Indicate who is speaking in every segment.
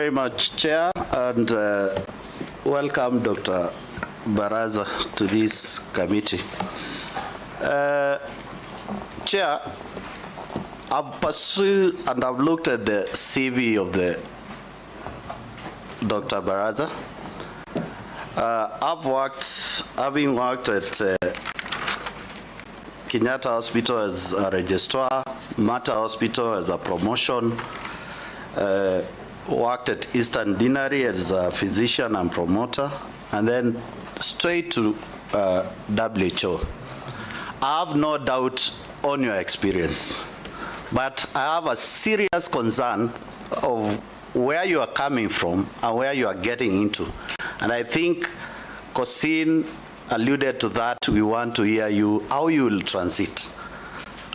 Speaker 1: very much, Chair, and welcome Dr. Baraza to this committee. Chair, I've pursued and I've looked at the CV of the Dr. Baraza. Having worked at Kenyatta Hospital as a registrar, Mata Hospital as a promotion, worked at Eastern Deanery as a physician and promoter, and then straight to WHO. I have no doubt on your experience, but I have a serious concern of where you are coming from and where you are getting into. And I think Kosin alluded to that. We want to hear you, how you will transit.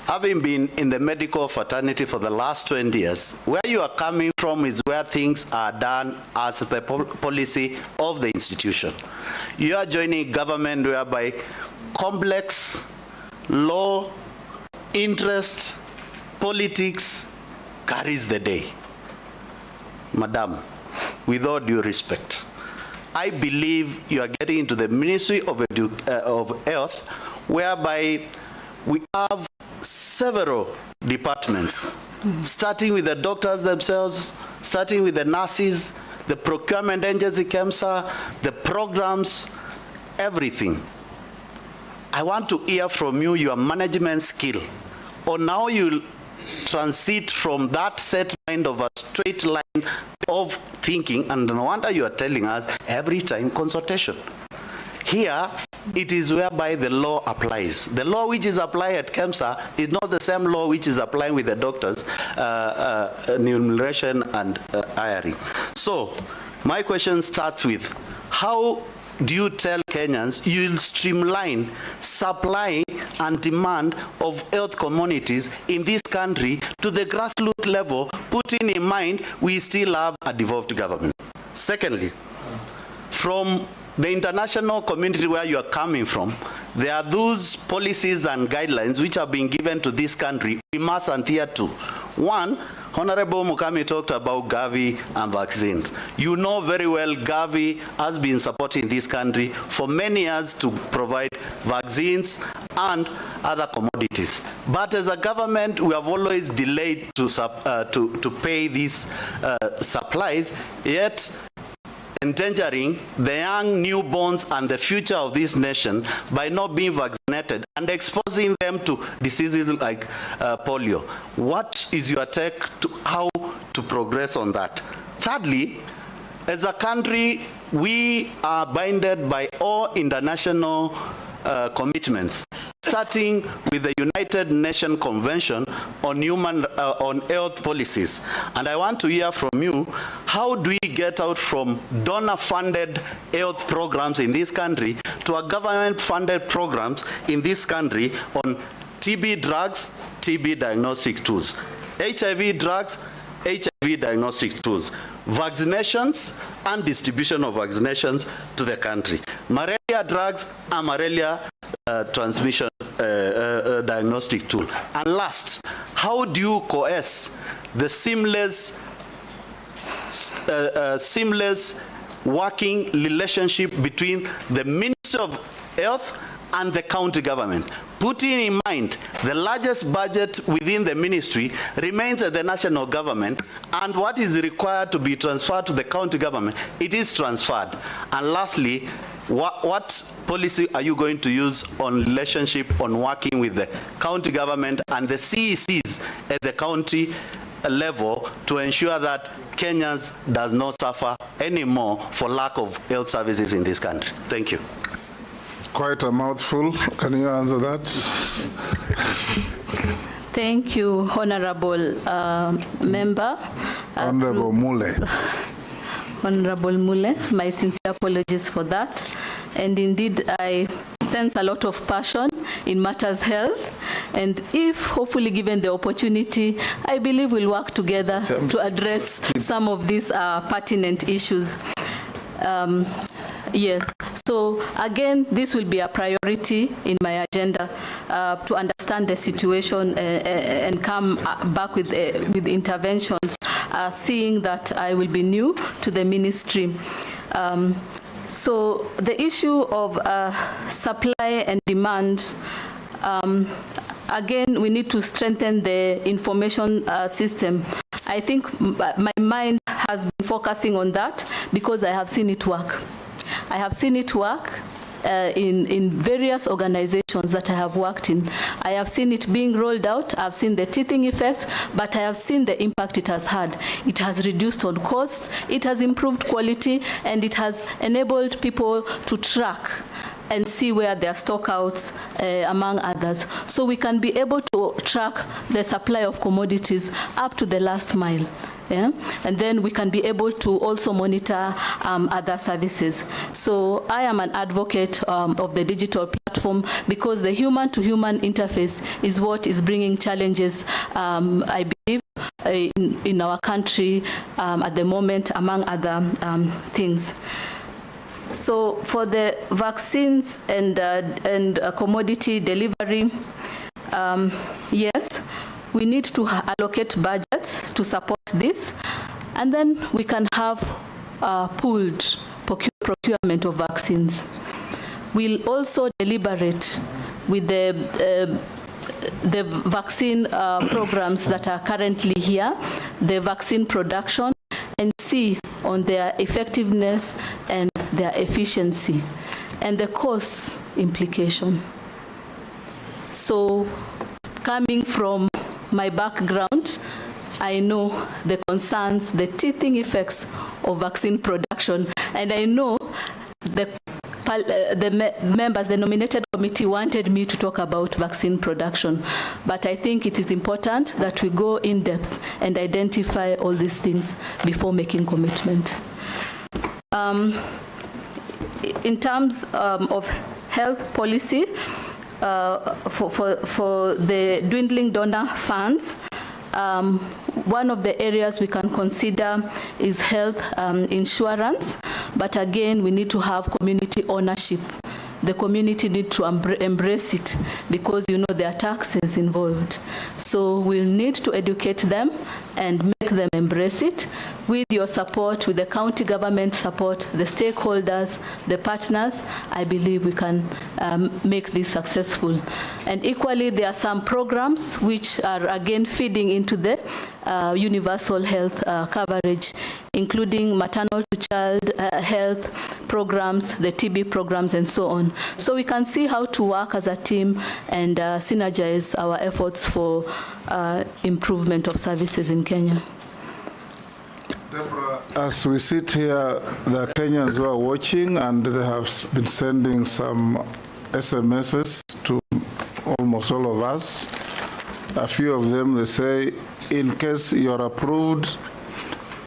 Speaker 1: Having been in the medical fraternity for the last 20 years, where you are coming from is where things are done as the policy of the institution. You are joining government whereby complex law, interest, politics carries the day. Madam, with all due respect, I believe you are getting into the Ministry of Health, whereby we have several departments, starting with the doctors themselves, starting with the nurses, the procurement agency, KEMSA, the programs, everything. I want to hear from you your management skill, or now you'll transit from that set mind of a straight line of thinking, and no wonder you are telling us every time consultation. Here, it is whereby the law applies. The law which is applied at KEMSA is not the same law which is applying with the doctors, enumeration and hiring. So, my question starts with, how do you tell Kenyans you'll streamline supply and demand of health communities in this country to the grassroots level, putting in mind we still have a devolved government? Secondly, from the international community where you are coming from, there are those policies and guidelines which are being given to this country. We must adhere to. One, Honorable Mukami talked about Gavi and vaccines. You know very well Gavi has been supporting this country for many years to provide vaccines and other commodities. But as a government, we have always delayed to pay these supplies, yet endangering the young newborns and the future of this nation by not being vaccinated and exposing them to diseases like polio. What is your take to how to progress on that? Thirdly, as a country, we are binded by all international commitments, starting with the United Nations Convention on on health policies. And I want to hear from you, how do we get out from donor-funded health programs in this country to a government-funded programs in this country on TB drugs, TB diagnostic tools, HIV drugs, HIV diagnostic tools, vaccinations and distribution of vaccinations to the country, malaria drugs and malaria transmission diagnostic tool. And last, how do you coerce the seamless working relationship between the Ministry of Health and the county government, putting in mind the largest budget within the ministry remains at the national government, and what is required to be transferred to the county government, it is transferred. And lastly, what policy are you going to use on relationship on working with the county government and the CECs at the county level to ensure that Kenyans does not suffer anymore for lack of health services in this country? Thank you.
Speaker 2: Quite a mouthful. Can you answer that?
Speaker 3: Thank you, Honorable Member.
Speaker 2: Honorable Mule.
Speaker 3: Honorable Mule, my sincere apologies for that. And indeed, I sense a lot of passion in matters health. And if hopefully given the opportunity, I believe we'll work together to address some of these pertinent issues. Yes. So again, this will be a priority in my agenda to understand the situation and come back with interventions, seeing that I will be new to the ministry. So the issue of supply and demand, again, we need to strengthen the information system. I think my mind has been focusing on that because I have seen it work. I have seen it work in various organizations that I have worked in. I have seen it being rolled out. I've seen the teething effects, but I have seen the impact it has had. It has reduced on costs, it has improved quality, and it has enabled people to track and see where there are stockouts, among others. So we can be able to track the supply of commodities up to the last mile. Yeah? And then we can be able to also monitor other services. So I am an advocate of the digital platform because the human-to-human interface is what is bringing challenges, I believe, in our country at the moment, among other things. So for the vaccines and commodity delivery, yes, we need to allocate budgets to support this, and then we can have pooled procurement of vaccines. We'll also deliberate with the vaccine programs that are currently here, the vaccine production, and see on their effectiveness and their efficiency and the cost implication. So coming from my background, I know the concerns, the teething effects of vaccine production, and I know the members, the nominated committee wanted me to talk about vaccine production, but I think it is important that we go in depth and identify all these things before making commitment. In terms of health policy, for the dwindling donor funds, one of the areas we can consider is health insurance, but again, we need to have community ownership. The community need to embrace it because, you know, there are taxes involved. So we'll need to educate them and make them embrace it. With your support, with the county government support, the stakeholders, the partners, I believe we can make this successful. And equally, there are some programs which are again feeding into the universal health coverage, including maternal to child health programs, the TB programs, and so on. So we can see how to work as a team and synergize our efforts for improvement of services in Kenya.
Speaker 2: Deborah, as we sit here, the Kenyans who are watching, and they have been sending some SMSs to almost all of us. A few of them, they say, in case you're approved,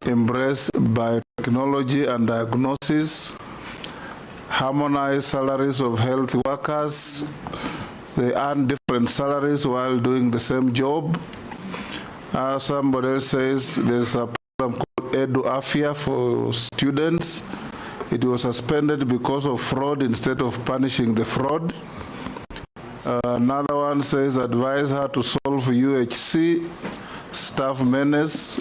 Speaker 2: embrace biotechnology and diagnosis, harmonize salaries of health workers. They earn different salaries while doing the same job. Somebody else says there's a program called Edu Afia for students. It was suspended because of fraud instead of punishing the fraud. Another one says advise her to solve UHC staff menace.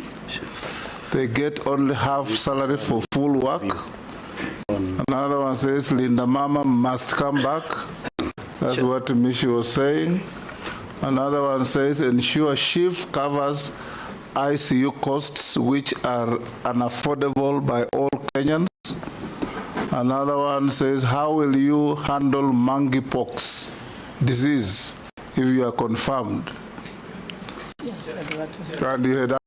Speaker 2: They get only half salary for full work. Another one says Linda Mama must come back. That's what Mishi was saying. Another one says ensure SHIF covers ICU costs which are unaffordable by all Kenyans. Another one says how will you handle monkeypox disease if you are confirmed? Yes, and you had